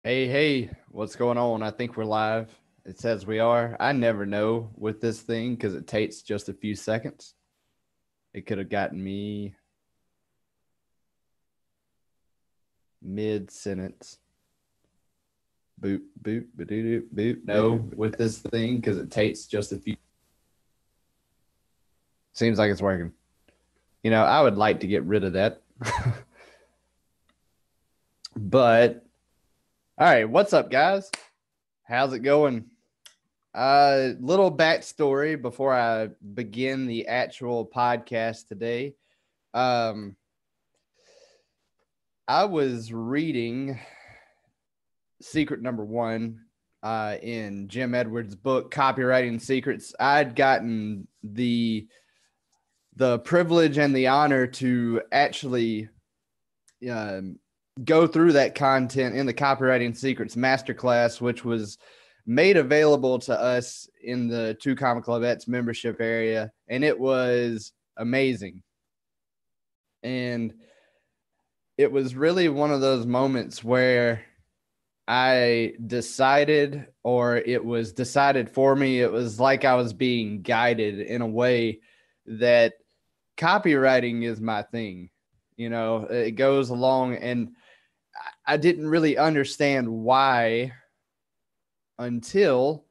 Hey, what's going on? I think we're live. It says we are. I never know with this thing because it takes just a few seconds. It could have gotten me mid sentence. Boop, boop, ba doo boop. No, with this thing because it takes just a few. Seems like it's working. I would like to get rid of that. But, all right, what's up, guys? How's it going? Little backstory before I begin the actual podcast today. Um, I was reading Secret Number One in Jim Edwards' book, Copywriting Secrets. I'd gotten the privilege and the honor to actually um, go through that content in the Copywriting Secrets Masterclass, which was made available to us in the Two Comma Clubettes membership area, and it was amazing. And it was really one of those moments where I decided, or it was decided for me. It was like I was being guided in a way that copywriting is my thing. It goes along, and I didn't really understand why until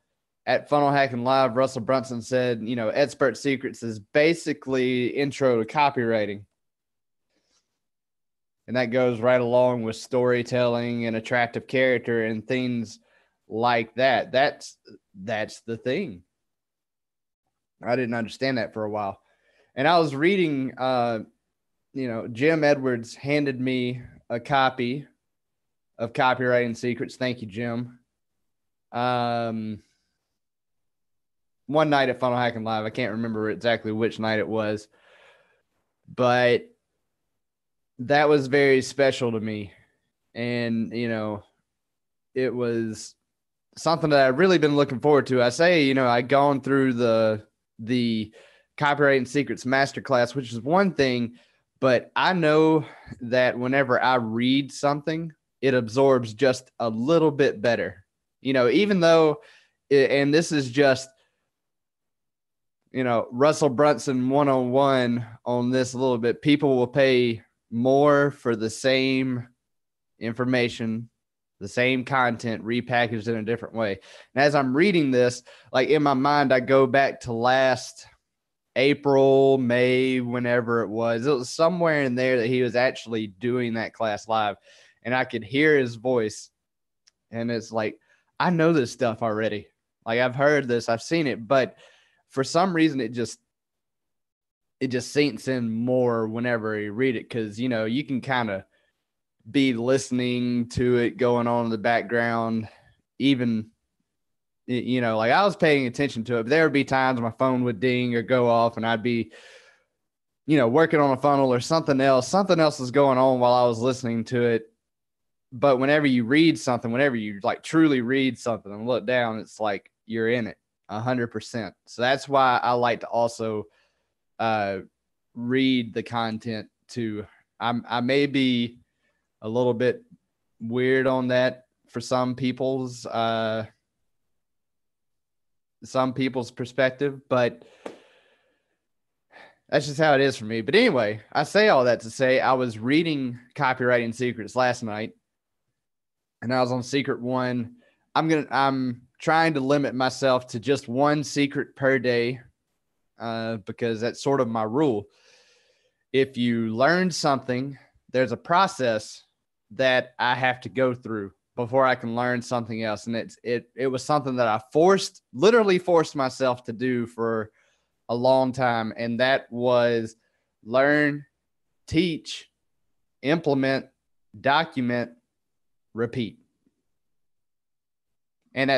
at Funnel Hacking Live, Russell Brunson said, Expert Secrets is basically intro to copywriting. And that goes right along with storytelling and attractive character and things like that. That's the thing. I didn't understand that for a while. And I was reading, Jim Edwards handed me a copy of Copywriting Secrets. Thank you, Jim. One night at Funnel Hacking Live, I can't remember exactly which night it was, but that was very special to me. And, it was something that I've really been looking forward to. I say, I'd gone through the Copywriting Secrets Masterclass, which is one thing, but I know that whenever I read something, it absorbs just a little bit better. Even though, and this is just, Russell Brunson 101 on this a little bit, people will pay more for the same information, the same content repackaged in a different way. And as I'm reading this, like in my mind, I go back to last April, May, whenever it was somewhere in there that he was actually doing that class live, and I could hear his voice. And it's like, I know this stuff already. Like, I've heard this, I've seen it, but for some reason it just sinks in more whenever you read it, because you can kind of be listening to it going on in the background. Even like I was paying attention to it, but there would be times my phone would ding or go off, and I'd be working on a funnel or something else was going on while I was listening to it. But whenever you read something, whenever you like truly read something and look down, it's like you're in it 100%. So that's why I like to also read the content too. I may be a little bit weird on that for some people's perspective, but that's just how it is for me. But anyway, I say all that to say I was reading Copywriting Secrets last night, and I was on secret one. I'm trying to limit myself to just one secret per day, because that's sort of my rule. If you learn something, there's a process that I have to go through before I can learn something else. And it was something that I literally forced myself to do for a long time. And that was learn, teach, implement, document, repeat. And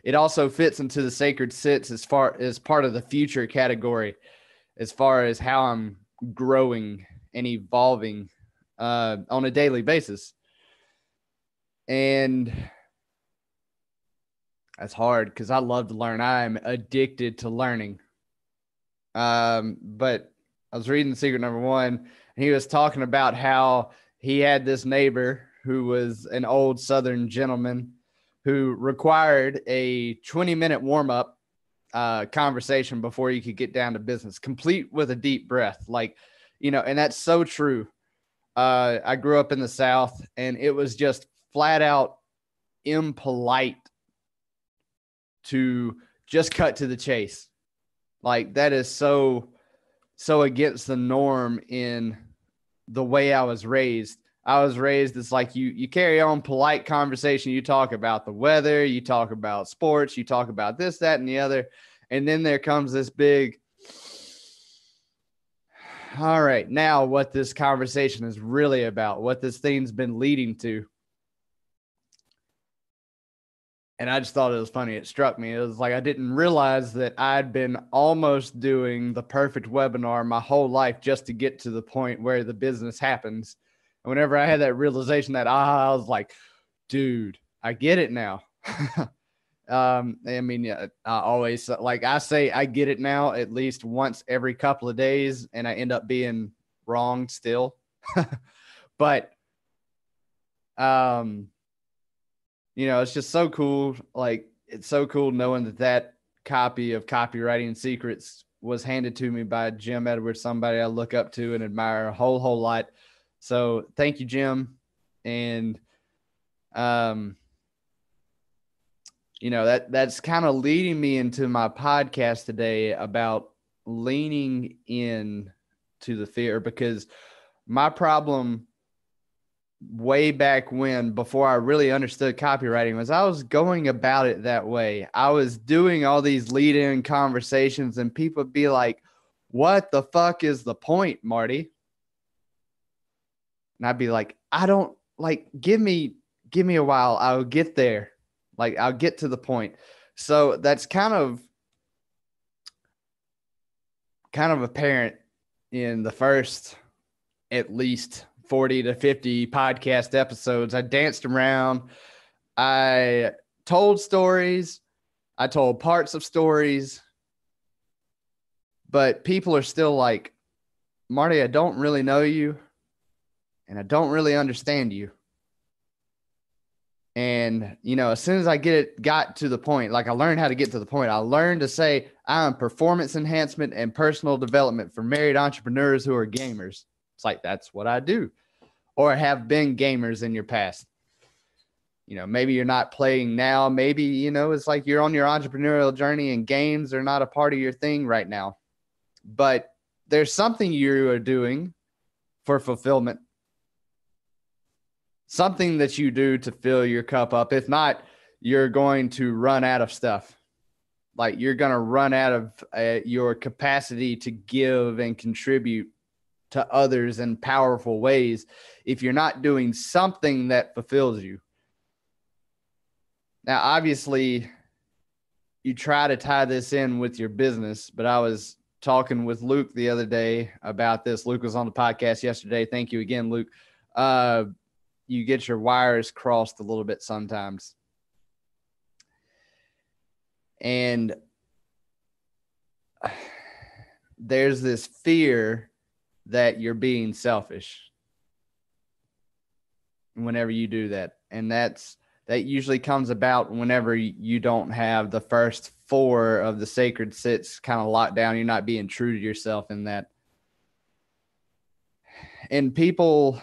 it also fits into the sacred sits as far as part of the future category, as far as how I'm growing and evolving on a daily basis. And that's hard because I love to learn. I'm addicted to learning. But I was reading Secret Number One, and he was talking about how he had this neighbor who was an old Southern gentleman who required a 20-minute warm-up conversation before you could get down to business, complete with a deep breath. Like, and that's so true. I grew up in the South, and it was just flat out impolite to just cut to the chase. Like, that is so against the norm in the way I was raised. It's like you carry on polite conversation. You talk about the weather, you talk about sports, you talk about this, that, and the other. And then there comes this big, all right, now what this conversation is really about, what this thing's been leading to. And I just thought it was funny. It struck me. It was like I didn't realize that I'd been almost doing the perfect webinar my whole life just to get to the point where the business happens. And whenever I had that realization, that I was like, dude, I get it now. I mean, I always, like I say, I get it now at least once every couple of days, and I end up being wrong still. But, it's just so cool. Like, it's so cool knowing that copy of Copywriting Secrets was handed to me by Jim Edwards, somebody I look up to and admire a whole lot. So thank you, Jim. And, that's kind of leading me into my podcast today about leaning in to the fear, because my problem way back when, before I really understood copywriting, was I was going about it that way. I was doing all these lead-in conversations, and people would be like, what the fuck is the point, Marty? And I'd be like, I don't, like, give me a while. I'll get there. Like, I'll get to the point. So that's kind of apparent in the first at least 40 to 50 podcast episodes. I danced around. I told stories. I told parts of stories. But people are still like, Marty, I don't really know you, and I don't really understand you. And, as soon as I got to the point, like I learned how to get to the point, I learned to say I'm performance enhancement and personal development for married entrepreneurs who are gamers. It's like, that's what I do, or have been gamers in your past. Maybe you're not playing now. Maybe, it's like you're on your entrepreneurial journey and games are not a part of your thing right now. But there's something you are doing for fulfillment. Something that you do to fill your cup up. If not, you're going to run out of stuff. Like, you're going to run out of your capacity to give and contribute to others in powerful ways if you're not doing something that fulfills you. Now, obviously, you try to tie this in with your business, but I was talking with Luke the other day about this. Luke was on the podcast yesterday. Thank you again, Luke. You get your wires crossed a little bit sometimes. And there's this fear that you're being selfish whenever you do that. And that usually comes about whenever you don't have the first 4 of the sacred sits kind of locked down. You're not being true to yourself in that. And people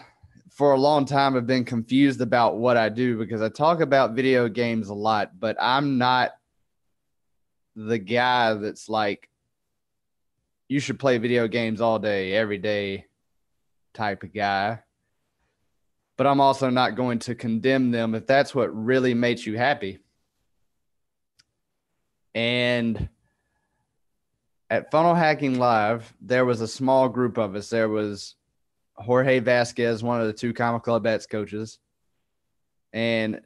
for a long time have been confused about what I do, because I talk about video games a lot, but I'm not the guy that's like, you should play video games all day, every day type of guy. But I'm also not going to condemn them if that's what really makes you happy. And at Funnel Hacking Live, there was a small group of us. There was Jorge Vasquez, one of the 2 Comma Club Bets coaches, and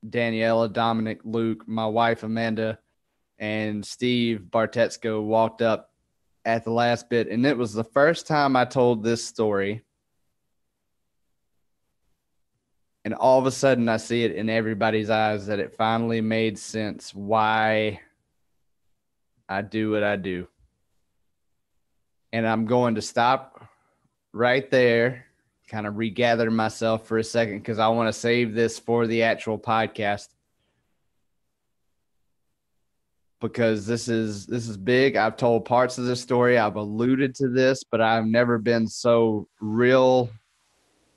Daniela, Dominic, Luke, my wife, Amanda, and Steve Bartetsko walked up at the last bit. And it was the first time I told this story. And all of a sudden I see it in everybody's eyes that it finally made sense why I do what I do. And I'm going to stop right there kind of regather myself for a second because I want to save this for the actual podcast. Because this is big. I've told parts of this story. I've alluded to this, but I've never been so real,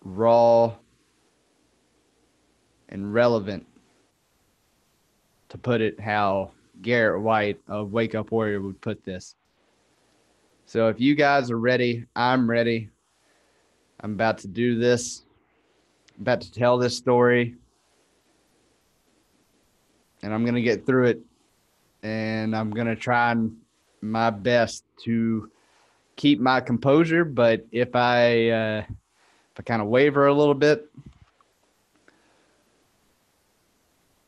raw, and relevant, to put it how Garrett White of Wake Up Warrior would put this. So if you guys are ready, I'm ready. I'm about to do this. I'm about to tell this story. And I'm going to get through it. And I'm going to try my best to keep my composure. But if I kind of waver a little bit,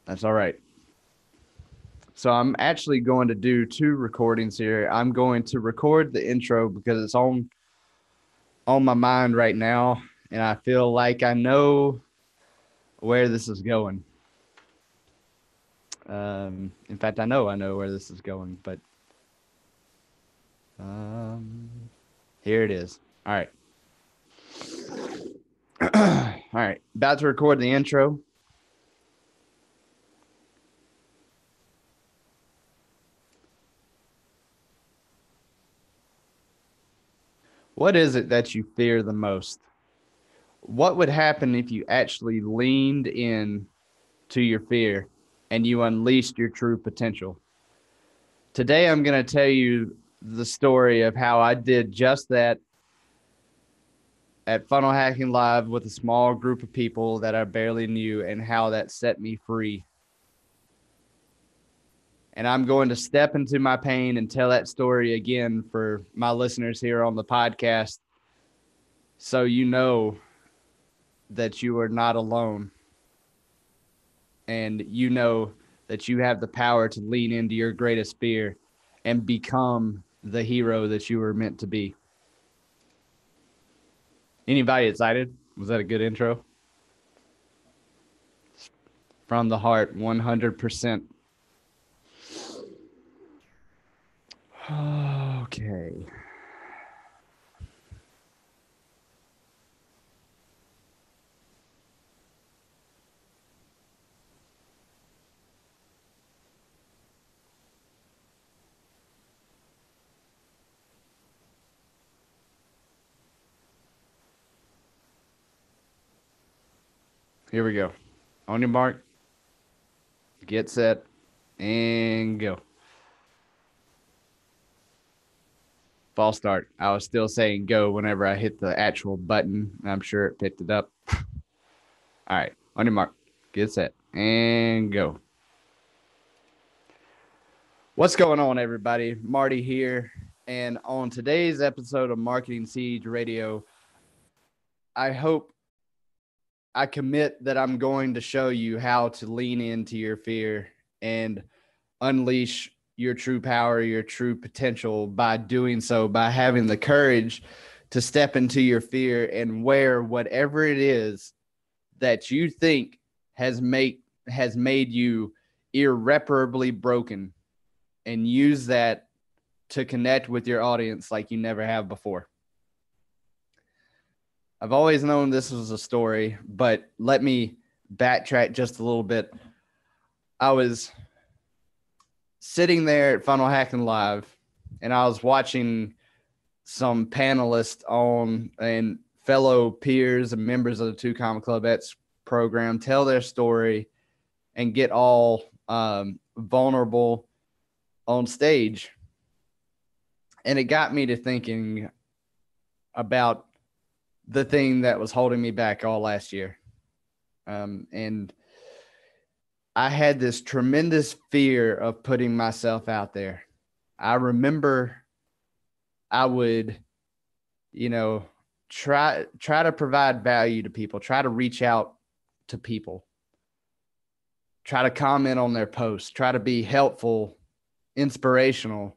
that's all right. So I'm actually going to do 2 recordings here. I'm going to record the intro because it's on my mind right now. And I feel like I know where this is going. In fact, I know where this is going, but here it is. All right. All right. About to record the intro. What is it that you fear the most? What would happen if you actually leaned in to your fear and you unleashed your true potential? Today, I'm going to tell you the story of how I did just that at Funnel Hacking Live with a small group of people that I barely knew, and how that set me free. And I'm going to step into my pain and tell that story again for my listeners here on the podcast, so you know that you are not alone, and you know that you have the power to lean into your greatest fear and become the hero that you were meant to be. Anybody excited? Was that a good intro? From the heart, 100%. Okay. Here we go. On your mark, get set, and go. False start. I was still saying go whenever I hit the actual button. I'm sure it picked it up. All right. On your mark, get set, and go. What's going on, everybody? Marty here. And on today's episode of Marketing Siege Radio, I commit that I'm going to show you how to lean into your fear and unleash your true power, your true potential by doing so, by having the courage to step into your fear and wear whatever it is that you think has made you irreparably broken, and use that to connect with your audience like you never have before. I've always known this was a story, but let me backtrack just a little bit. I was sitting there at Funnel Hacking Live, and I was watching some panelists and fellow peers and members of the Two Comma Clubettes program tell their story and get all vulnerable on stage. And it got me to thinking about the thing that was holding me back all last year. And I had this tremendous fear of putting myself out there. I remember I would, try to provide value to people, try to reach out to people, try to comment on their posts, try to be helpful, inspirational,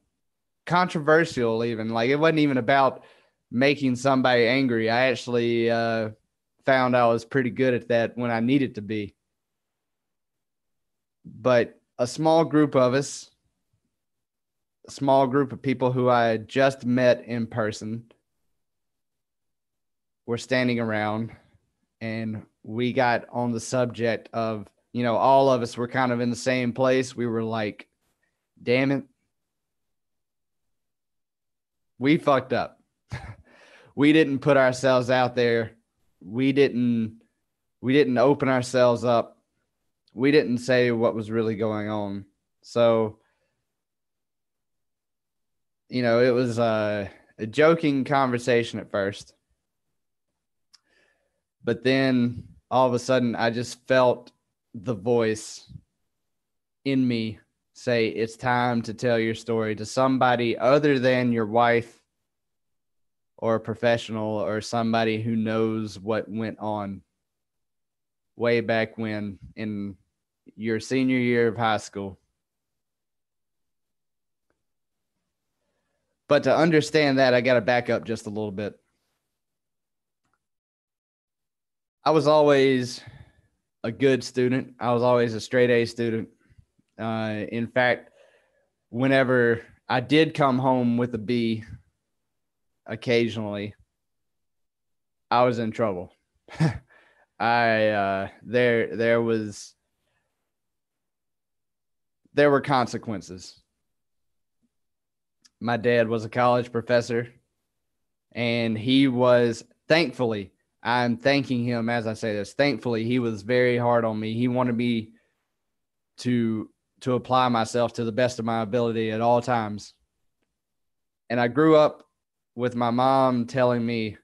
controversial even. Like, it wasn't even about making somebody angry. I actually found I was pretty good at that when I needed to be. But a small group of us, a small group of people who I had just met in person, were standing around, and we got on the subject of, all of us were kind of in the same place. We were like, damn it, we fucked up. We didn't put ourselves out there. We didn't open ourselves up. We didn't say what was really going on. So, it was a joking conversation at first. But then all of a sudden, I just felt the voice in me say, it's time to tell your story to somebody other than your wife or a professional or somebody who knows what went on way back when in your senior year of high school. But to understand that, I got to back up just a little bit. I was always a good student. I was always a straight A student. In fact, whenever I did come home with a B, occasionally, I was in trouble. There were consequences. My dad was a college professor, and he was, thankfully, I'm thanking him as I say this, thankfully, he was very hard on me. He wanted me to apply myself to the best of my ability at all times. And I grew up with my mom telling me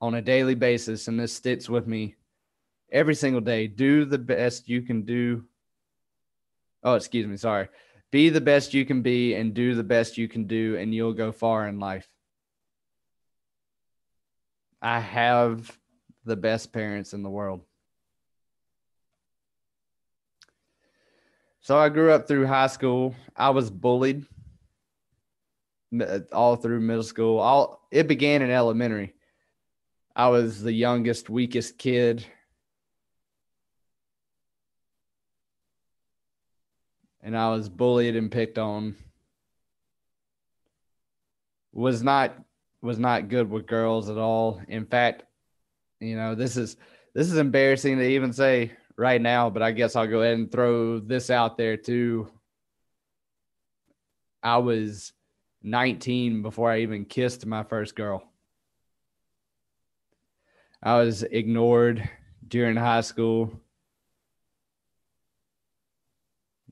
on a daily basis, and this sticks with me every single day, do the best you can do. Oh, excuse me. Sorry. Be the best you can be and do the best you can do, and you'll go far in life. I have the best parents in the world. So I grew up through high school. I was bullied all through middle school. It began in elementary. I was the youngest, weakest kid. And I was bullied and picked on. Was not good with girls at all. In fact, this is embarrassing to even say right now, but I guess I'll go ahead and throw this out there too. I was 19 before I even kissed my first girl. I was ignored during high school.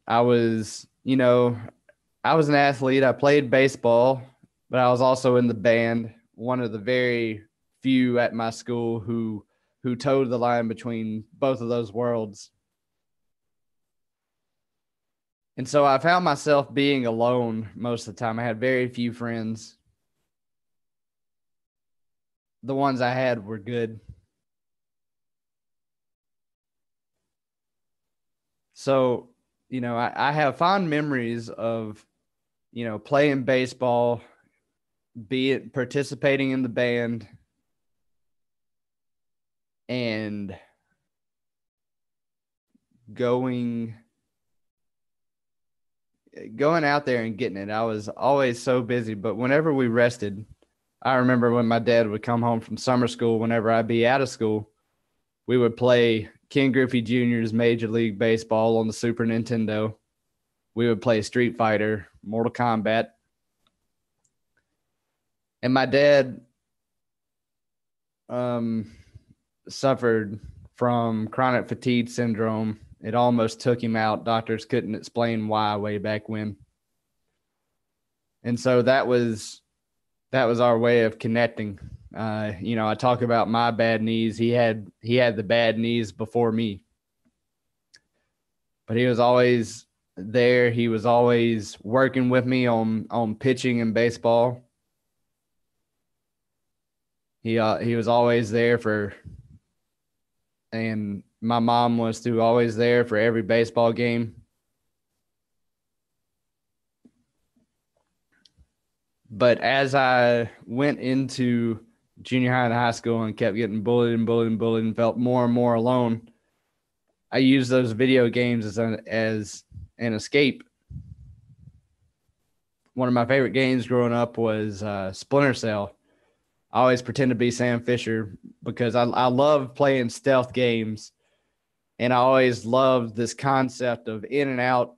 I was an athlete. I played baseball, but I was also in the band. One of the very few at my school who towed the line between both of those worlds. And so I found myself being alone most of the time. I had very few friends. The ones I had were good. So, I have fond memories of, playing baseball, participating in the band, and going out there and getting it. I was always so busy, but whenever we rested, I remember when my dad would come home from summer school, whenever I'd be out of school, we would play Ken Griffey Jr.'s Major League Baseball on the Super Nintendo. We would play Street Fighter, Mortal Kombat. And my dad suffered from chronic fatigue syndrome. It almost took him out. Doctors couldn't explain why way back when. And so that was our way of connecting. I talk about my bad knees. He had the bad knees before me. But he was always there. He was always working with me on pitching in baseball. He was always there and my mom was too, always there for every baseball game. But as I went into junior high and high school and kept getting bullied and felt more and more alone, I used those video games as an escape. One of my favorite games growing up was Splinter Cell. I always pretend to be Sam Fisher, because I love playing stealth games, and I always loved this concept of in and out,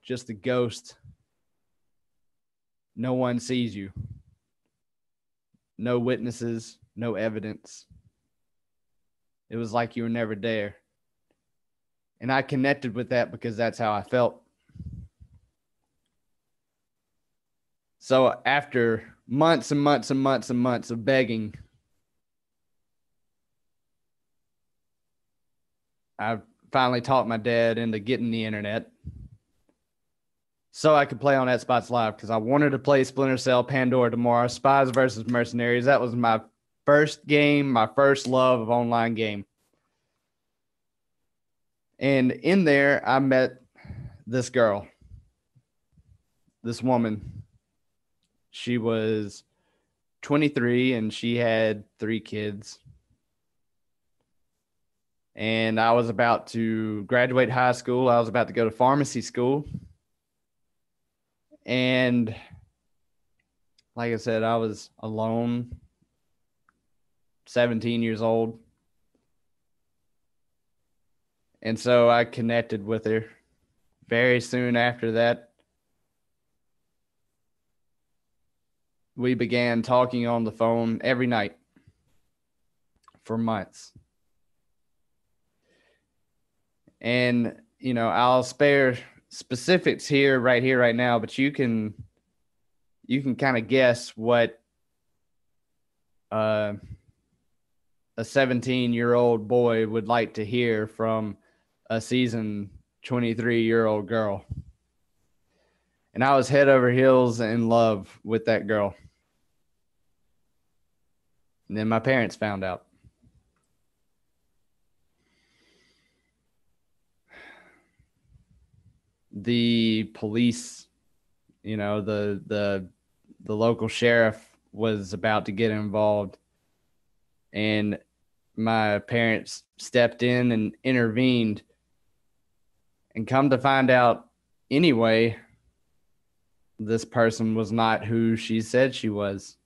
just a ghost. No one sees you. No witnesses, no evidence. It was like you were never there. And I connected with that because that's how I felt. So after months and months and months and months of begging, I finally talked my dad into getting the internet so I could play on Xbox Live, because I wanted to play Splinter Cell Pandora tomorrow, Spies versus Mercenaries. That was my first game, my first love of online game. And in there, I met this girl, this woman. She was 23 and she had 3 kids. And I was about to graduate high school. I was about to go to pharmacy school. And like I said, I was alone, 17 years old. And so I connected with her. Very soon after that, we began talking on the phone every night for months. And, you know, I'll spare specifics here, right now, but you can kind of guess what a 17-year-old boy would like to hear from a seasoned 23-year-old girl. And I was head over heels in love with that girl. And then my parents found out. The police, you know, the local sheriff was about to get involved, and my parents stepped in and intervened. And come to find out anyway, this person was not who she said she was.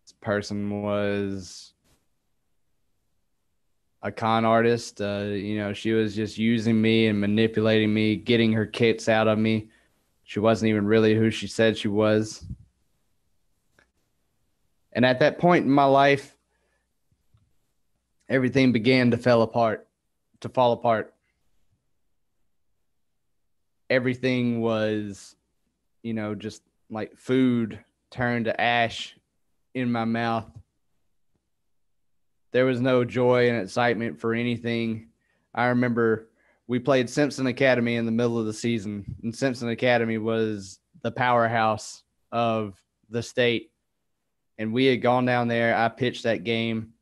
This person was a con artist. You know, she was just using me and manipulating me, getting her kicks out of me. She wasn't even really who she said she was. And at that point in my life, everything began to fall apart. Everything was, you know, just like food turned to ash in my mouth. There was no joy and excitement for anything. I remember we played Simpson Academy in the middle of the season, and Simpson Academy was the powerhouse of the state. And we had gone down there. I pitched that game,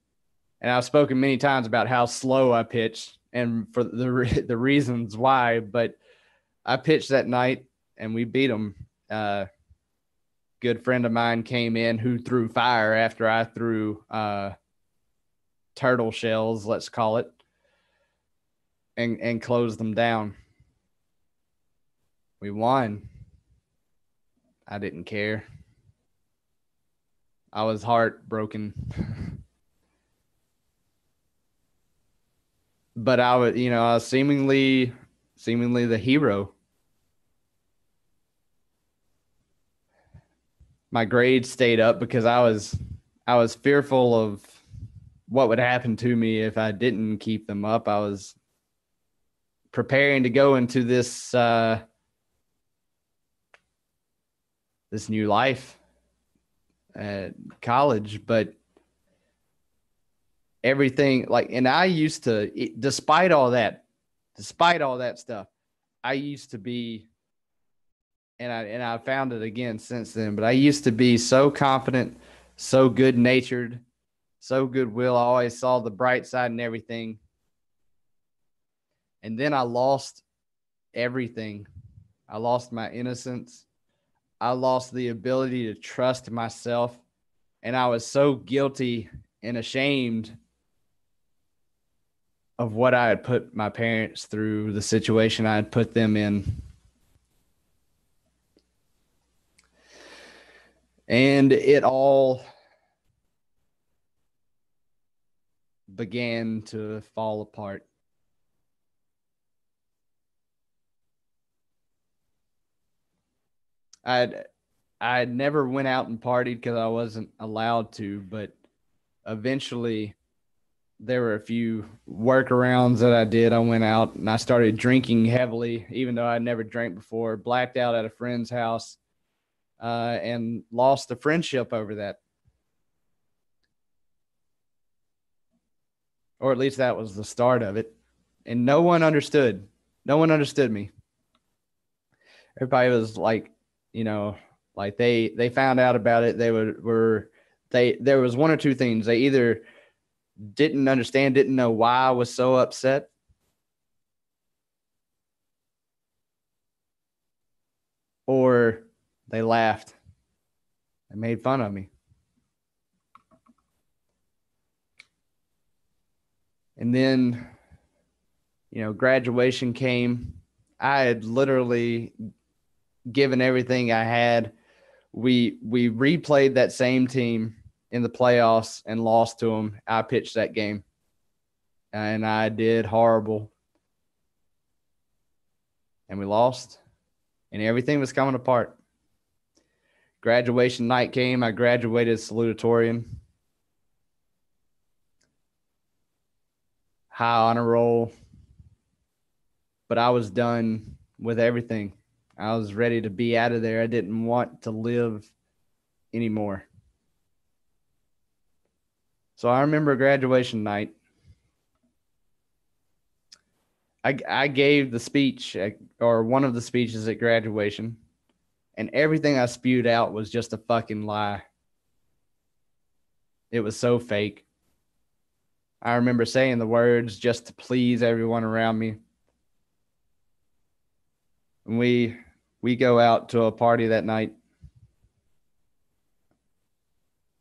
and I've spoken many times about how slow I pitched and for the reasons why, but I pitched that night and we beat them. Good friend of mine came in who threw fire after I threw turtle shells, let's call it, and closed them down. We won. I didn't care. I was heartbroken. But I was, you know, I was seemingly the hero. My grades stayed up because I was fearful of what would happen to me if I didn't keep them up. I was preparing to go into this this new life at college, but everything, like, and I used to, despite all that stuff, I used to be, and I found it again since then, but I used to be so confident, so good natured, so goodwill. I always saw the bright side in everything. And then I lost everything. I lost my innocence. I lost the ability to trust myself. And I was so guilty and ashamed of what I had put my parents through, the situation I had put them in. And it all began to fall apart. I never went out and partied because I wasn't allowed to, but eventually there were a few workarounds that I did. I went out and I started drinking heavily, even though I never drank before. Blacked out at a friend's house, and lost a friendship over that. Or at least that was the start of it. And no one understood. No one understood me. Everybody was like, like they found out about it. They were there was one or two things. They either didn't understand, didn't know why I was so upset, or they laughed. They made fun of me. And then, graduation came. I had literally given everything I had. We replayed that same team in the playoffs and lost to them. I pitched that game, and I did horrible. And we lost, and everything was coming apart. Graduation night came. I graduated salutatorian. High honor roll. But I was done with everything. I was ready to be out of there. I didn't want to live anymore. So I remember graduation night. I gave the speech, or one of the speeches at graduation, and everything I spewed out was just a fucking lie. It was so fake. I remember saying the words just to please everyone around me. And we go out to a party that night.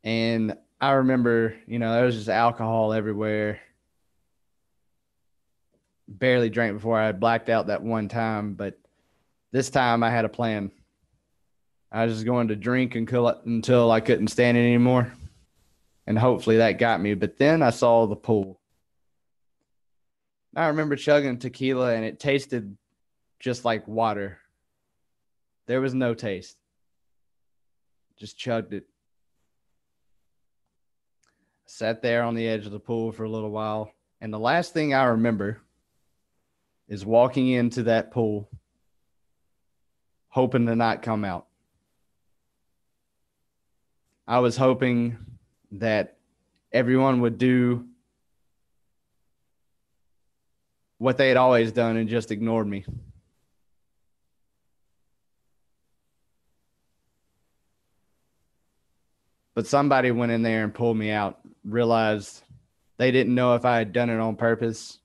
And I remember, there was just alcohol everywhere. Barely drank before I had blacked out that one time, but this time I had a plan. I was just going to drink until I couldn't stand it anymore. And hopefully that got me. But then I saw the pool. I remember chugging tequila, and it tasted just like water. There was no taste. Just chugged it. Sat there on the edge of the pool for a little while. And the last thing I remember is walking into that pool, hoping to not come out. I was hoping that everyone would do what they had always done and just ignored me. But somebody went in there and pulled me out, realized they didn't know if I had done it on purpose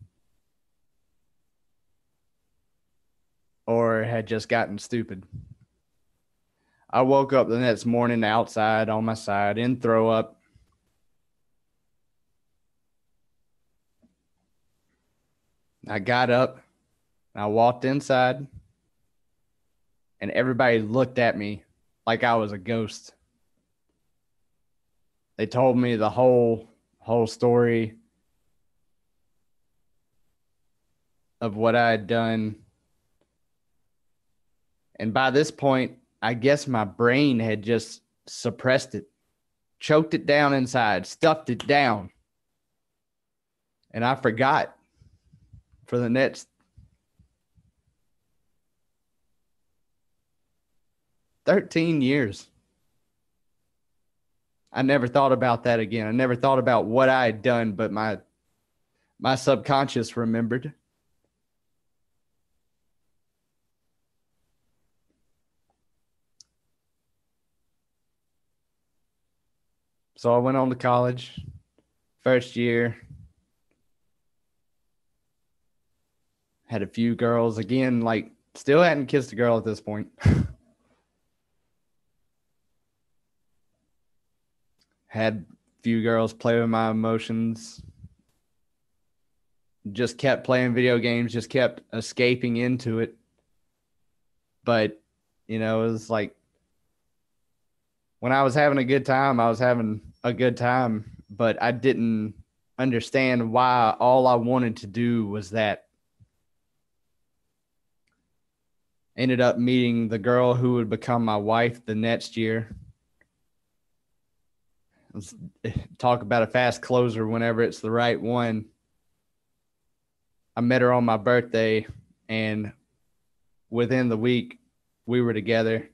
or had just gotten stupid. I woke up the next morning outside on my side in throw up. I got up, I walked inside, and everybody looked at me like I was a ghost. They told me the whole story of what I had done. And by this point, I guess my brain had just suppressed it, choked it down inside, stuffed it down. And I forgot for the next 13 years. I never thought about that again. I never thought about what I had done, but my subconscious remembered. So I went on to college, first year. Had a few girls. Again, like, still hadn't kissed a girl at this point. Had a few girls play with my emotions. Just kept playing video games, just kept escaping into it. But, it was like when I was having a good time, I was having a good time, but I didn't understand why all I wanted to do was that. Ended up meeting the girl who would become my wife the next year. Let's talk about a fast closer whenever it's the right one. I met her on my birthday, and within the week, we were together.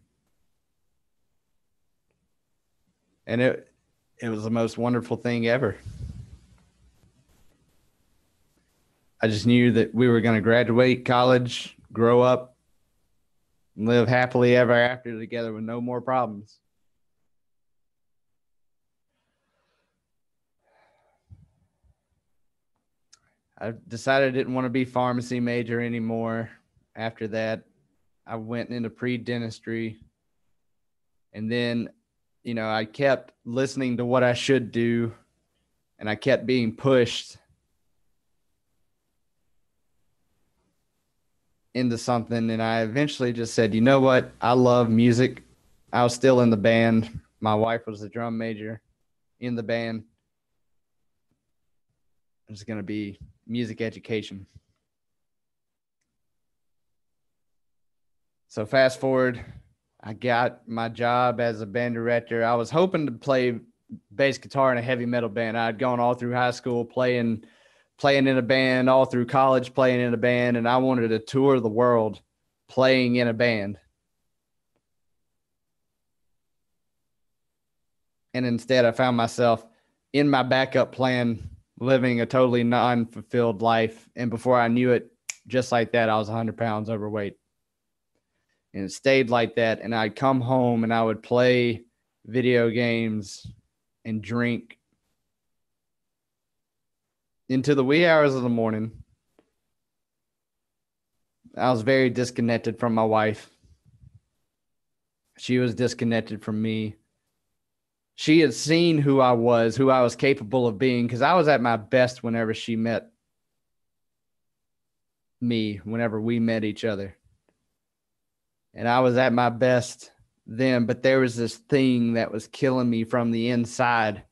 And it was the most wonderful thing ever. I just knew that we were going to graduate college, grow up, and live happily ever after together with no more problems. I decided I didn't want to be pharmacy major anymore. After that, I went into pre-dentistry. And then, I kept listening to what I should do, and I kept being pushed into something. And I eventually just said, you know what? I love music. I was still in the band. My wife was the drum major in the band. It's going to be music education. So fast forward, I got my job as a band director. I was hoping to play bass guitar in a heavy metal band. I'd gone all through high school playing in a band, all through college playing in a band, and I wanted to tour the world playing in a band. And instead, I found myself in my backup plan living a totally non-fulfilled life. And before I knew it, just like that, I was 100 pounds overweight. And it stayed like that. And I'd come home and I would play video games and drink into the wee hours of the morning. I was very disconnected from my wife. She was disconnected from me. She had seen who I was capable of being, because I was at my best whenever she met me, whenever we met each other. And I was at my best then, but there was this thing that was killing me from the inside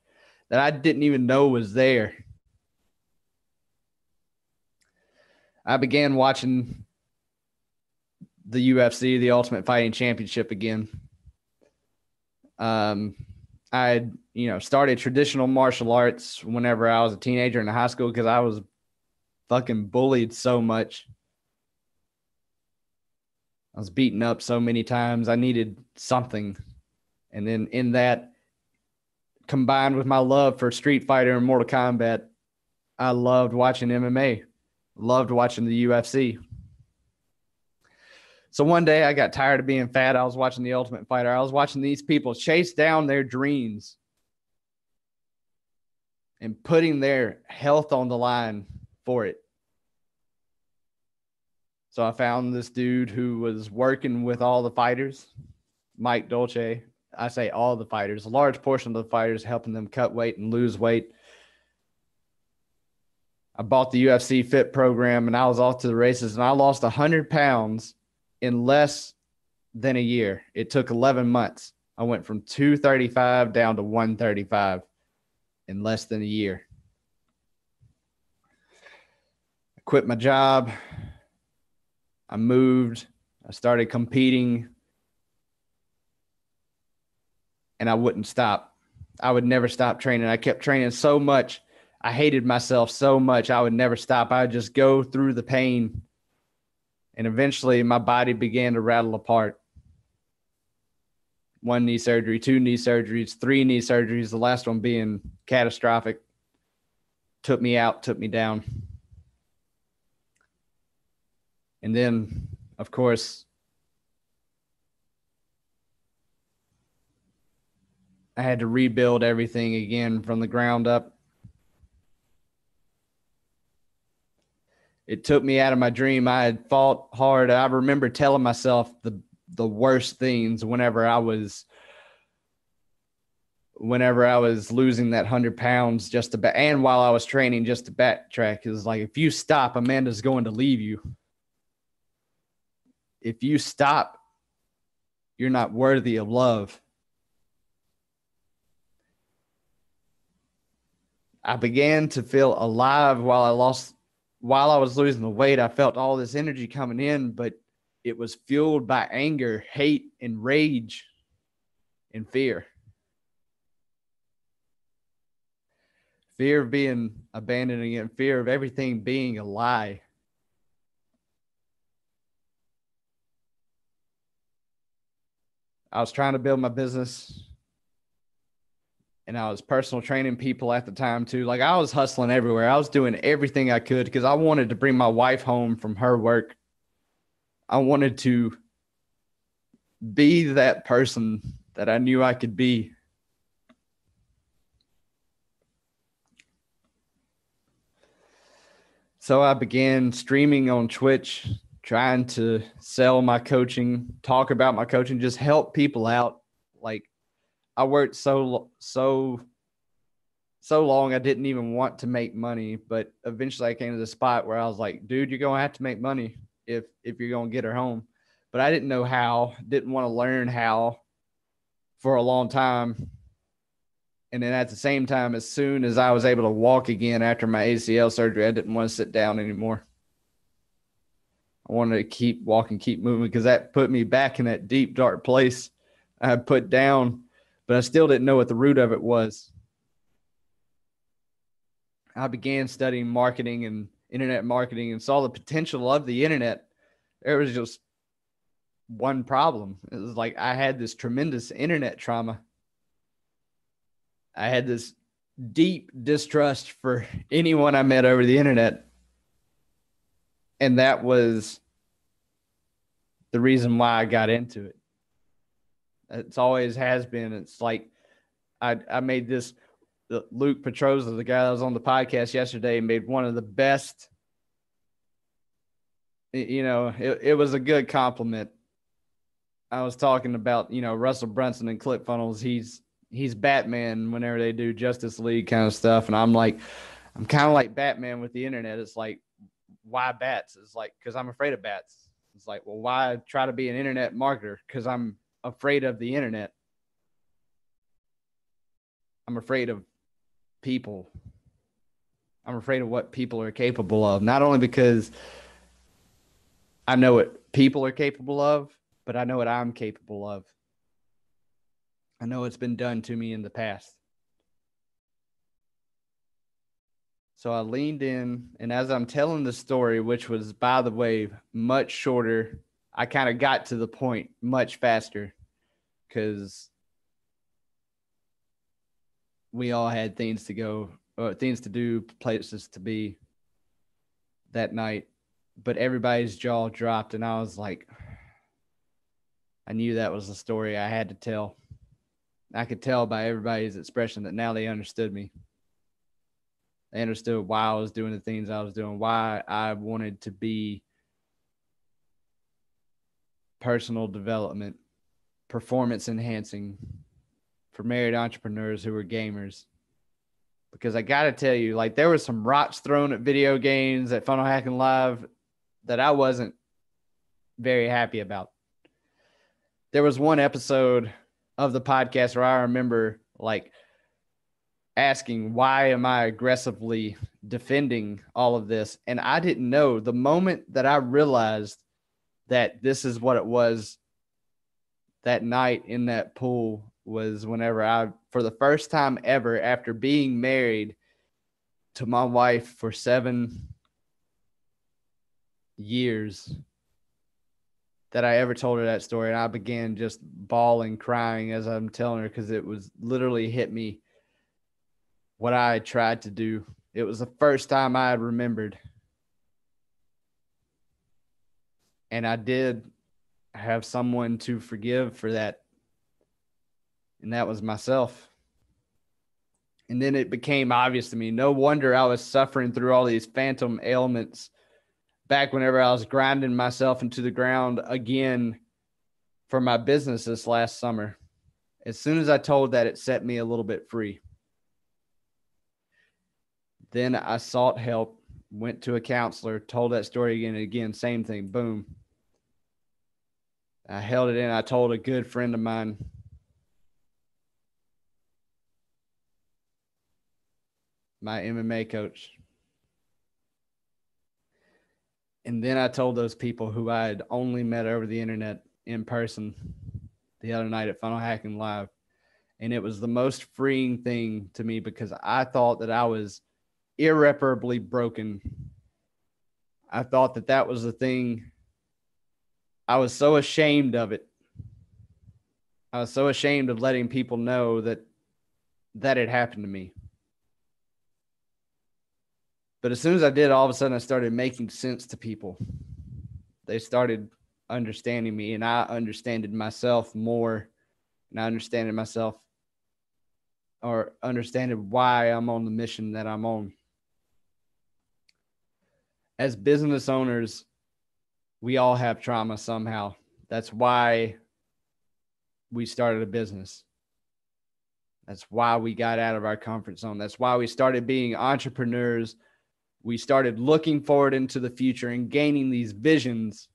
that I didn't even know was there. I began watching the UFC, the Ultimate Fighting Championship, again. I had, started traditional martial arts whenever I was a teenager in high school because I was fucking bullied so much. I was beaten up so many times. I needed something. And then in that, combined with my love for Street Fighter and Mortal Kombat, I loved watching MMA, loved watching the UFC. So one day I got tired of being fat. I was watching The Ultimate Fighter. I was watching these people chase down their dreams and putting their health on the line for it. So I found this dude who was working with all the fighters, Mike Dolce. I say all the fighters, a large portion of the fighters, helping them cut weight and lose weight. I bought the UFC Fit program and I was off to the races, and I lost 100 pounds in less than a year. It took 11 months. I went from 235 down to 135 in less than a year. I quit my job. I moved. I started competing. And I wouldn't stop. I would never stop training. I kept training so much. I hated myself so much. I would never stop. I would just go through the pain. And eventually my body began to rattle apart. 1 knee surgery, 2 knee surgeries, 3 knee surgeries, the last one being catastrophic. Took me out, took me down. And then, of course, I had to rebuild everything again from the ground up. It took me out of my dream. I had fought hard. I remember telling myself the worst things whenever I was losing that 100 pounds and while I was training, just to backtrack. It was like, if you stop, Amanda's going to leave you. If you stop, you're not worthy of love. I began to feel alive while I was losing the weight. I felt all this energy coming in, but it was fueled by anger, hate, and rage and fear. Fear of being abandoned again, fear of everything being a lie. I was trying to build my business, and I was personal training people at the time too. Like, I was hustling everywhere. I was doing everything I could because I wanted to bring my wife home from her work. I wanted to be that person that I knew I could be. So I began streaming on Twitch, trying to sell my coaching, talk about my coaching, just help people out. Like, I worked so long I didn't even want to make money, but eventually I came to the spot where I was like, dude, you're going to have to make money if you're going to get her home. But I didn't know how, didn't want to learn how for a long time. And then at the same time, as soon as I was able to walk again after my ACL surgery, I didn't want to sit down anymore. I wanted to keep walking, keep moving, because that put me back in that deep, dark place I had put down, but I still didn't know what the root of it was. I began studying marketing and internet marketing and saw the potential of the internet. There was just one problem. It was like I had this tremendous internet trauma. I had this deep distrust for anyone I met over the internet. And that was the reason why I got into it. It's always has been. It's like I made this, Luke Petroza, the guy that was on the podcast yesterday, made one of the best. It was a good compliment. I was talking about, Russell Brunson and ClickFunnels. He's Batman whenever they do Justice League kind of stuff. And I'm kind of like Batman with the internet. It's like, why bats? It's like, because I'm afraid of bats. It's like, well, why try to be an internet marketer? Because I'm afraid of the internet. I'm afraid of people. I'm afraid of what people are capable of. Not only because I know what people are capable of, but I know what I'm capable of. I know it's been done to me in the past. So I leaned in, and as I'm telling the story, which was, by the way, much shorter, I kind of got to the point much faster because we all had things to go, things to do, places to be that night. But everybody's jaw dropped, and I was like, I knew that was the story I had to tell. I could tell by everybody's expression that now they understood me. They understood why I was doing the things I was doing, why I wanted to be personal development, performance enhancing for married entrepreneurs who were gamers. Because I got to tell you, like, there were some rocks thrown at video games at Funnel Hacking Live that I wasn't very happy about. There was one episode of the podcast where I remember, like, asking, why am I aggressively defending all of this? And I didn't know. The moment that I realized that this is what it was that night in that pool was whenever I, for the first time ever, after being married to my wife for 7 years, that I ever told her that story. And I began just bawling, crying as I'm telling her, because it was literally hit me what I tried to do. It was the first time I had remembered. And I did have someone to forgive for that. And that was myself. And then it became obvious to me. No wonder I was suffering through all these phantom ailments back whenever I was grinding myself into the ground again for my business this last summer. As soon as I told that, it set me a little bit free. Then I sought help, went to a counselor, told that story again and again, same thing, boom. I held it in. I told a good friend of mine, my MMA coach. And then I told those people who I had only met over the internet in person the other night at Funnel Hacking Live. And it was the most freeing thing to me because I thought that I was irreparably broken. I thought that that was the thing. I was so ashamed of it. I was so ashamed of letting people know that had happened to me. But as soon as I did, all of a sudden I started making sense to people. They started understanding me, and I understood myself more, and I understood myself, or understood why I'm on the mission that I'm on. As business owners, we all have trauma somehow. That's why we started a business. That's why we got out of our comfort zone. That's why we started being entrepreneurs. We started looking forward into the future and gaining these visions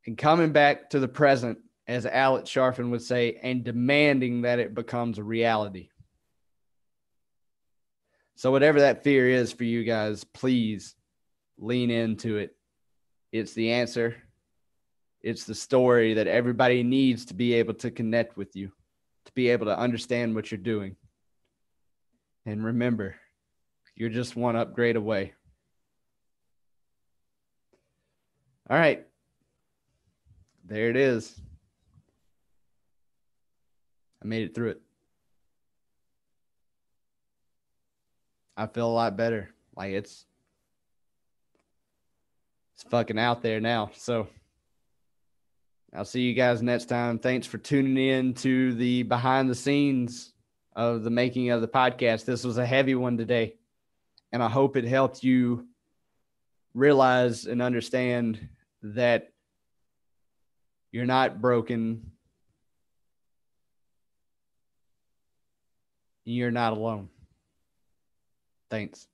and coming back to the present, as Alex Sharfin would say, and demanding that it becomes a reality. So whatever that fear is for you guys, please lean into it. It's the answer. It's the story that everybody needs to be able to connect with you, to be able to understand what you're doing. And remember, you're just one upgrade away. All right. There it is. I made it through it. I feel a lot better. Like it's fucking out there now. So I'll see you guys next time. Thanks for tuning in to the behind the scenes of the making of the podcast. This was a heavy one today, and I hope it helped you realize and understand that you're not broken. You're not alone. Thanks.